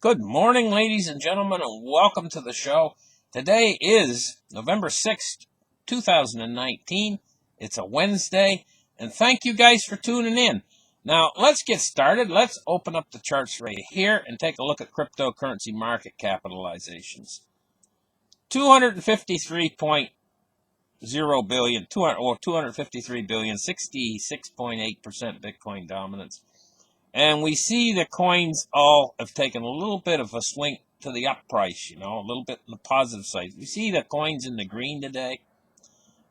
Good morning, ladies and gentlemen, and welcome to the show. Today is November 6th, 2019. It's a Wednesday, and thank you guys for tuning in. Now, let's get started. Let's open up the charts right here and take a look at cryptocurrency market capitalizations. 253.0 billion, 253 billion, 66.8% Bitcoin dominance. And we see the coins all have taken a little bit of a swing to the up price, a little bit on the positive side. We see the coins in the green today.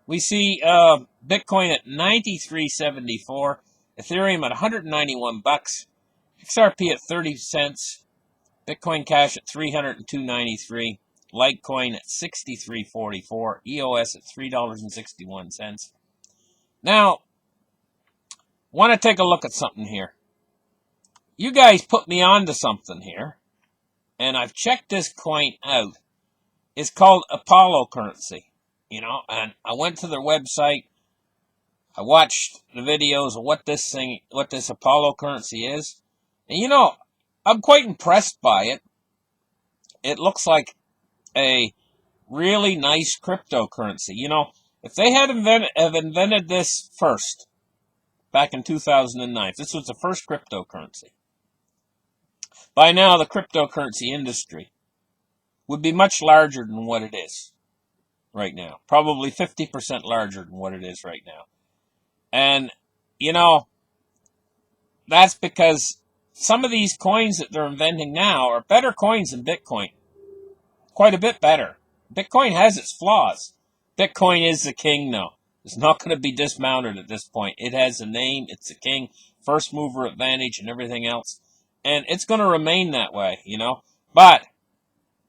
We see Bitcoin at 93.74, Ethereum at 191 bucks, XRP at 30 cents, Bitcoin Cash at 302.93, LITECOIN at 63.44, EOS at $3.61. Now, want to take a look at something here. You guys put me on to something here, and I've checked this coin out. It's called Apollo currency, and I went to their website. I watched the videos of what this Apollo currency is, and I'm quite impressed by it. It looks like a really nice cryptocurrency. If they had invented this first, back in 2009, if this was the first cryptocurrency, by now the cryptocurrency industry would be much larger than what it is right now. Probably 50% larger than what it is right now. And, that's because some of these coins that they're inventing now are better coins than Bitcoin. Quite a bit better. Bitcoin has its flaws. Bitcoin is the king now. It's not going to be dismounted at this point. It has a name. It's the king. First mover advantage and everything else. And it's going to remain that way, But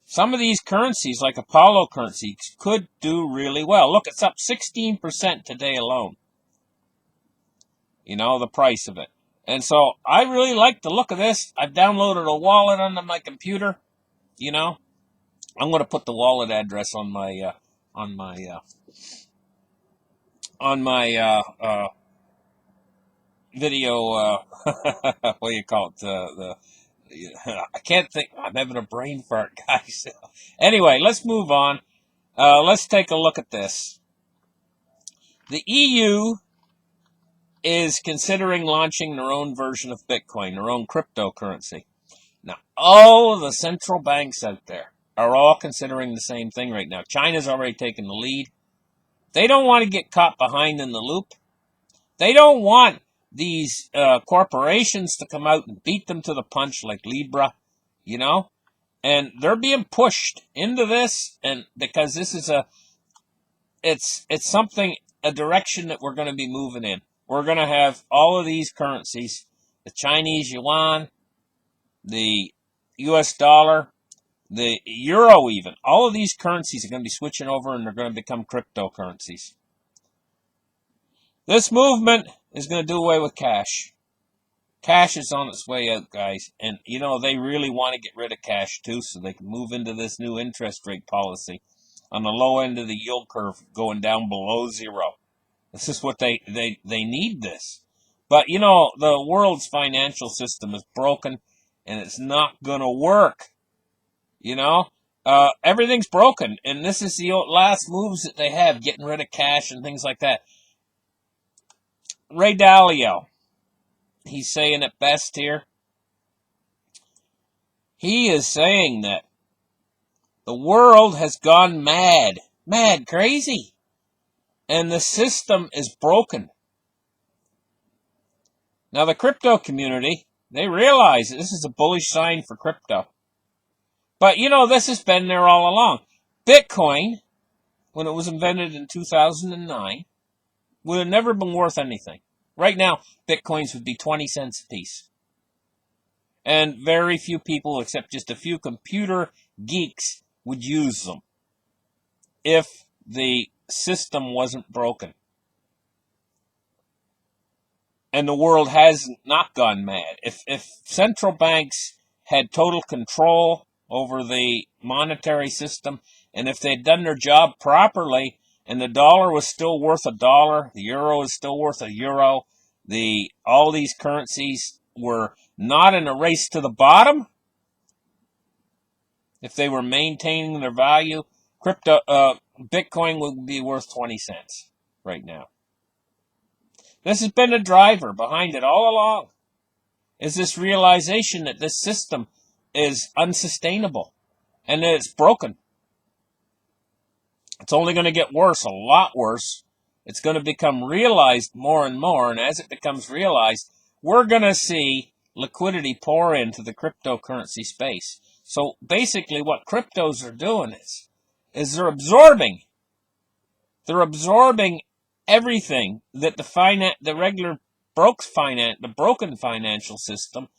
some of these currencies, like Apollo currency, could do really well. Look, it's up 16% today alone. The price of it. And so I really like the look of this. I've downloaded a wallet onto my computer. I'm going to put the wallet address on my video. What do you call it? I can't think. I'm having a brain fart, guys. Anyway, let's move on. Let's take a look at this. The EU is considering launching their own version of Bitcoin, their own cryptocurrency. Now, all of the central banks out there are all considering the same thing right now. China's already taken the lead. They don't want to get caught behind in the loop. They don't want these corporations to come out and beat them to the punch like Libra, and they're being pushed into this, and because this is it's something, a direction that we're going to be moving in. We're going to have all of these currencies, the Chinese yuan, the US dollar, the euro even. All of these currencies are going to be switching over, and they're going to become cryptocurrencies. This movement is going to do away with cash. Cash is on its way out, guys. And, they really want to get rid of cash, too, so they can move into this new interest rate policy on the low end of the yield curve, going down below zero. This is what they need this. But, the world's financial system is broken, and it's not going to work. Everything's broken, and this is the last moves that they have, getting rid of cash and things like that. Ray Dalio, he's saying it best here. He is saying that the world has gone mad, crazy, and the system is broken. Now, the crypto community, they realize that this is a bullish sign for crypto. But, this has been there all along. Bitcoin, when it was invented in 2009, would have never been worth anything. Right now, Bitcoins would be 20 cents a piece. And very few people, except just a few computer geeks, would use them if the system wasn't broken. And the world has not gone mad. If central banks had total control over the monetary system, and if they'd done their job properly, and the dollar was still worth $1, the euro is still worth €1, all these currencies were not in a race to the bottom, if they were maintaining their value, Bitcoin would be worth 20 cents right now. This has been the driver behind it all along, is this realization that this system is unsustainable and that it's broken. It's only going to get worse, a lot worse. It's going to become realized more and more, and as it becomes realized, we're going to see liquidity pour into the cryptocurrency space. So basically what cryptos are doing is they're absorbing everything that the regular the broken financial system.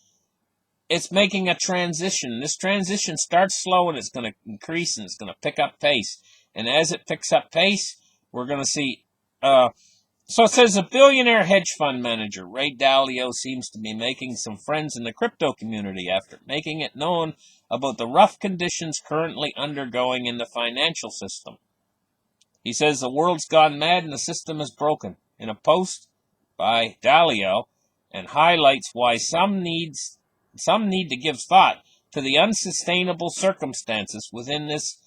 It's making a transition. This transition starts slow and it's going to increase and it's going to pick up pace. And as it picks up pace, we're going to see. So it says a billionaire hedge fund manager, Ray Dalio, seems to be making some friends in the crypto community after making it known about the rough conditions currently undergoing in the financial system. He says the world's gone mad and the system is broken. In a post by Dalio, and highlights why some need to give thought to the unsustainable circumstances within this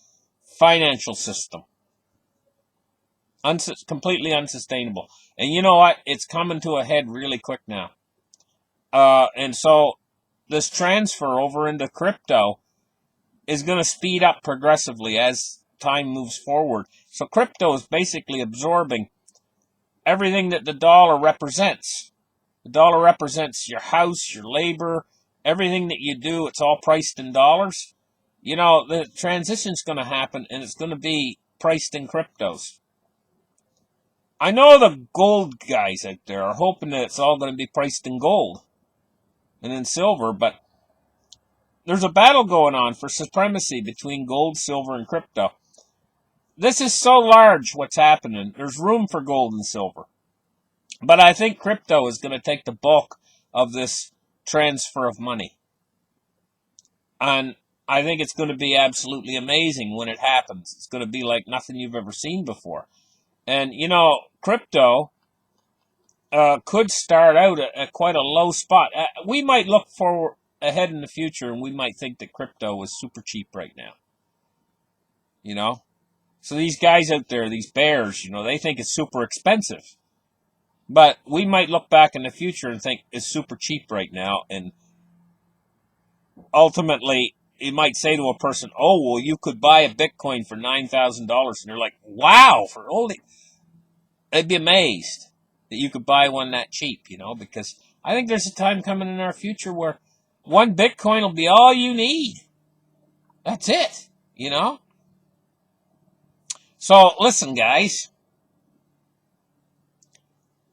financial system. Completely unsustainable. And you know what? It's coming to a head really quick now. And so this transfer over into crypto is going to speed up progressively as time moves forward. So crypto is basically absorbing everything that the dollar represents. The dollar represents your house, your labor, everything that you do. It's all priced in dollars. You know, the transition's going to happen, and it's going to be priced in cryptos. I know the gold guys out there are hoping that it's all going to be priced in gold and in silver, but there's a battle going on for supremacy between gold, silver, and crypto. This is so large, what's happening. There's room for gold and silver. But I think crypto is going to take the bulk of this transfer of money. And I think it's going to be absolutely amazing when it happens. It's going to be like nothing you've ever seen before. And, you know, crypto could start out at quite a low spot. We might look forward ahead in the future and we might think that crypto is super cheap right now. You know? So these guys out there, these bears, you know, they think it's super expensive. But we might look back in the future and think it's super cheap right now. And ultimately, you might say to a person, oh, well, you could buy a Bitcoin for $9,000. And they're like, wow, for only... They'd be amazed that you could buy one that cheap, you know, because I think there's a time coming in our future where one Bitcoin will be all you need. That's it, you know. So, listen, guys.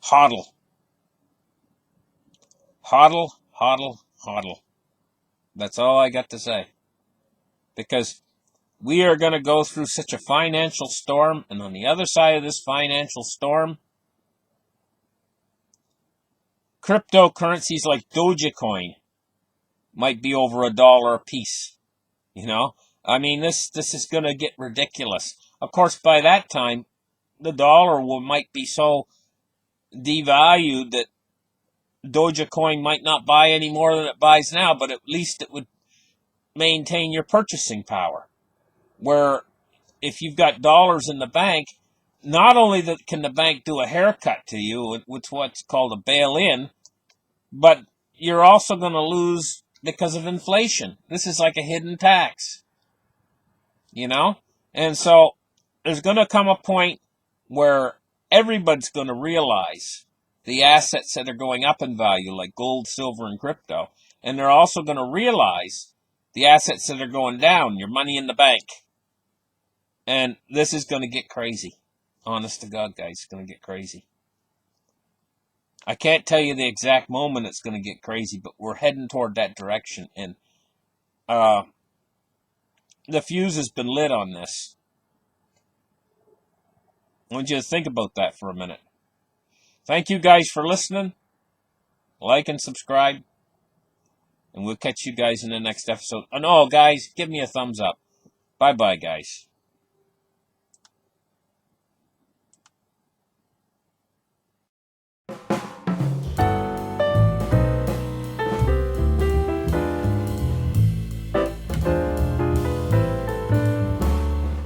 HODL. HODL, HODL, HODL. That's all I got to say. Because we are going to go through such a financial storm, and on the other side of this financial storm, cryptocurrencies like Dogecoin might be over $1 a piece. You know? I mean, this is going to get ridiculous. Of course, by that time, the dollar might be so devalued that Dogecoin might not buy any more than it buys now, but at least it would maintain your purchasing power. Where if you've got dollars in the bank, not only can the bank do a haircut to you, with what's called a bail-in, but you're also going to lose because of inflation. This is like a hidden tax, you know? And so there's going to come a point where everybody's going to realize the assets that are going up in value, like gold, silver, and crypto. And they're also going to realize the assets that are going down, your money in the bank. And this is going to get crazy. Honest to God, guys, it's going to get crazy. I can't tell you the exact moment it's going to get crazy, but we're heading toward that direction. And the fuse has been lit on this. I want you to think about that for a minute. Thank you guys for listening. Like and subscribe. And we'll catch you guys in the next episode. And oh, guys, give me a thumbs up. Bye-bye, guys.